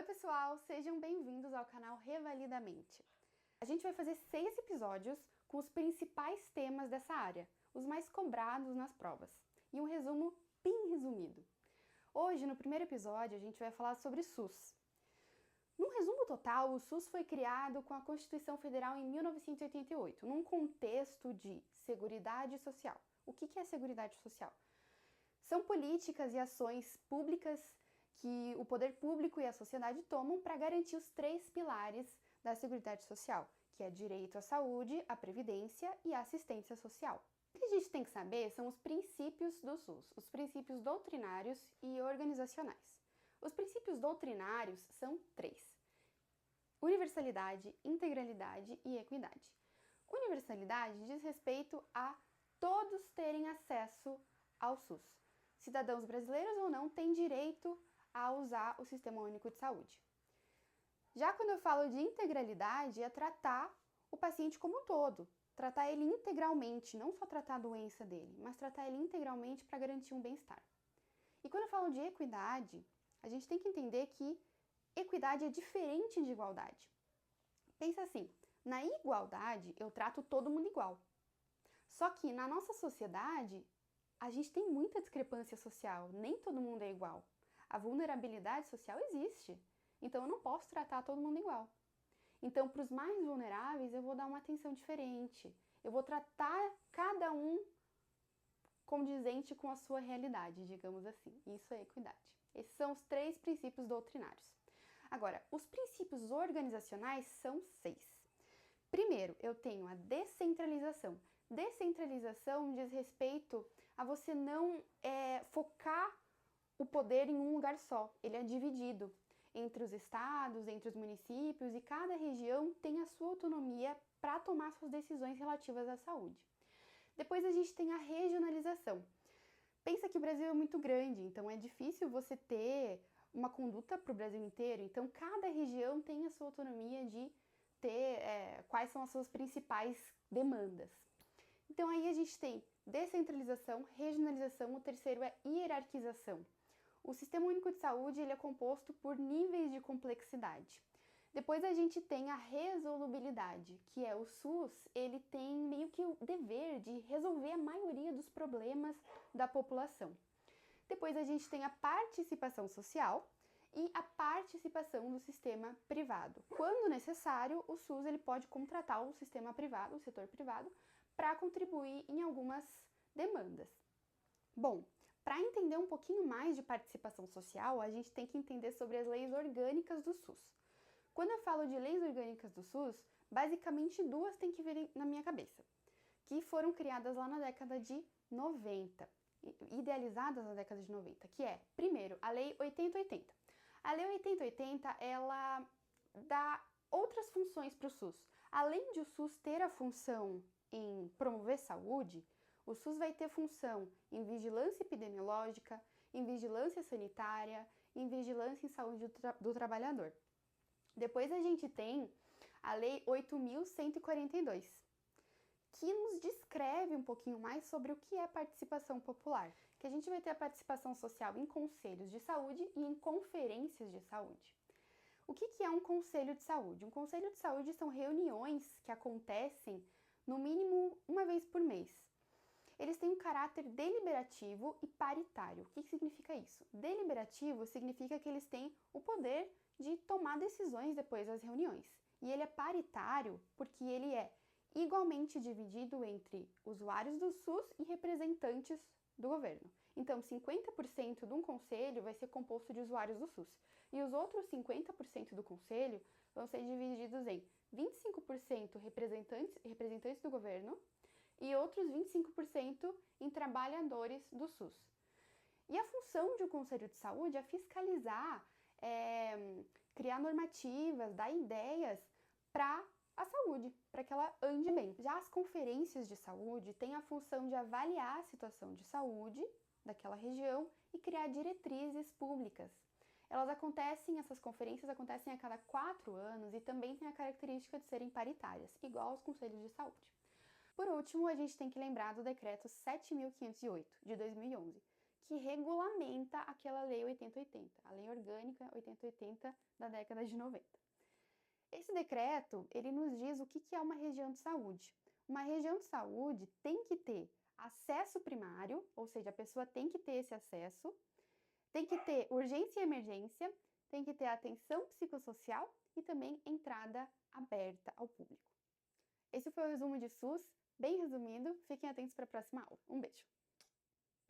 pessoal, sejam bem-vindos ao canal Revalidamente. A gente vai fazer 6 episódios com os principais temas dessa área, os mais cobrados nas provas, e um resumo bem resumido. Hoje, no primeiro episódio, a gente vai falar sobre SUS. Num resumo total, o SUS foi criado com a Constituição Federal em 1988, num contexto de Seguridade Social. O que é Seguridade Social? São políticas e ações públicas que o poder público e a sociedade tomam para garantir os 3 pilares da Seguridade Social, que é direito à saúde, à previdência e à assistência social. O que a gente tem que saber são os princípios do SUS, os princípios doutrinários e organizacionais. Os princípios doutrinários são 3: universalidade, integralidade e equidade. Universalidade diz respeito a todos terem acesso ao SUS. Cidadãos brasileiros ou não têm direito a usar o Sistema Único de Saúde. Já quando eu falo de integralidade, é tratar o paciente como um todo, tratar ele integralmente, não só tratar a doença dele, mas tratar ele integralmente para garantir um bem-estar. E quando eu falo de equidade, a gente tem que entender que equidade é diferente de igualdade. Pensa assim, na igualdade eu trato todo mundo igual. Só que na nossa sociedade, a gente tem muita discrepância social, nem todo mundo é igual. A vulnerabilidade social existe, então eu não posso tratar todo mundo igual. Então, para os mais vulneráveis, eu vou dar uma atenção diferente. Eu vou tratar cada um condizente com a sua realidade, digamos assim. Isso é equidade. Esses são os 3 princípios doutrinários. Agora, os princípios organizacionais são 6. Primeiro, eu tenho a descentralização. Descentralização diz respeito a você não focar o poder em um lugar só. Ele é dividido entre os estados, entre os municípios, e cada região tem a sua autonomia para tomar suas decisões relativas à saúde. Depois a gente tem a regionalização. Pensa que o Brasil é muito grande, então é difícil você ter uma conduta para o Brasil inteiro. Então cada região tem a sua autonomia de ter quais são as suas principais demandas. Então aí a gente tem descentralização, regionalização, o terceiro é hierarquização. O Sistema Único de Saúde ele é composto por níveis de complexidade. Depois a gente tem a resolubilidade, que é o SUS, ele tem meio que o dever de resolver a maioria dos problemas da população. Depois a gente tem a participação social e a participação do sistema privado. Quando necessário, o SUS ele pode contratar o sistema privado, o setor privado, para contribuir em algumas demandas. Bom, para entender um pouquinho mais de participação social, a gente tem que entender sobre as leis orgânicas do SUS. Quando eu falo de leis orgânicas do SUS, basicamente 2 tem que vir na minha cabeça, que foram criadas lá na década de 90, idealizadas na década de 90, que é, primeiro, a Lei 8080. A Lei 8080, ela dá outras funções para o SUS. Além de o SUS ter a função em promover saúde, o SUS vai ter função em vigilância epidemiológica, em vigilância sanitária, em vigilância em saúde do trabalhador. Depois a gente tem a Lei 8.142, que nos descreve um pouquinho mais sobre o que é participação popular. Que a gente vai ter a participação social em conselhos de saúde e em conferências de saúde. O que é um conselho de saúde? Um conselho de saúde são reuniões que acontecem no mínimo uma vez por mês. Eles têm um caráter deliberativo e paritário. O que significa isso? Deliberativo significa que eles têm o poder de tomar decisões depois das reuniões. E ele é paritário porque ele é igualmente dividido entre usuários do SUS e representantes do governo. Então, 50% de um conselho vai ser composto de usuários do SUS. E os outros 50% do conselho vão ser divididos em 25% representantes do governo e outros 25% em trabalhadores do SUS. E a função de um conselho de saúde é fiscalizar, criar normativas, dar ideias para a saúde, para que ela ande bem. Já as conferências de saúde têm a função de avaliar a situação de saúde daquela região e criar diretrizes públicas. Essas conferências acontecem a cada 4 anos e também têm a característica de serem paritárias, igual aos conselhos de saúde. Por último, a gente tem que lembrar do Decreto 7.508, de 2011, que regulamenta aquela Lei 8080, a Lei Orgânica 8080 da década de 90. Esse decreto, ele nos diz o que é uma região de saúde. Uma região de saúde tem que ter acesso primário, ou seja, a pessoa tem que ter esse acesso, tem que ter urgência e emergência, tem que ter atenção psicossocial e também entrada aberta ao público. Esse foi o resumo de SUS, bem resumido. Fiquem atentos para a próxima aula. Um beijo!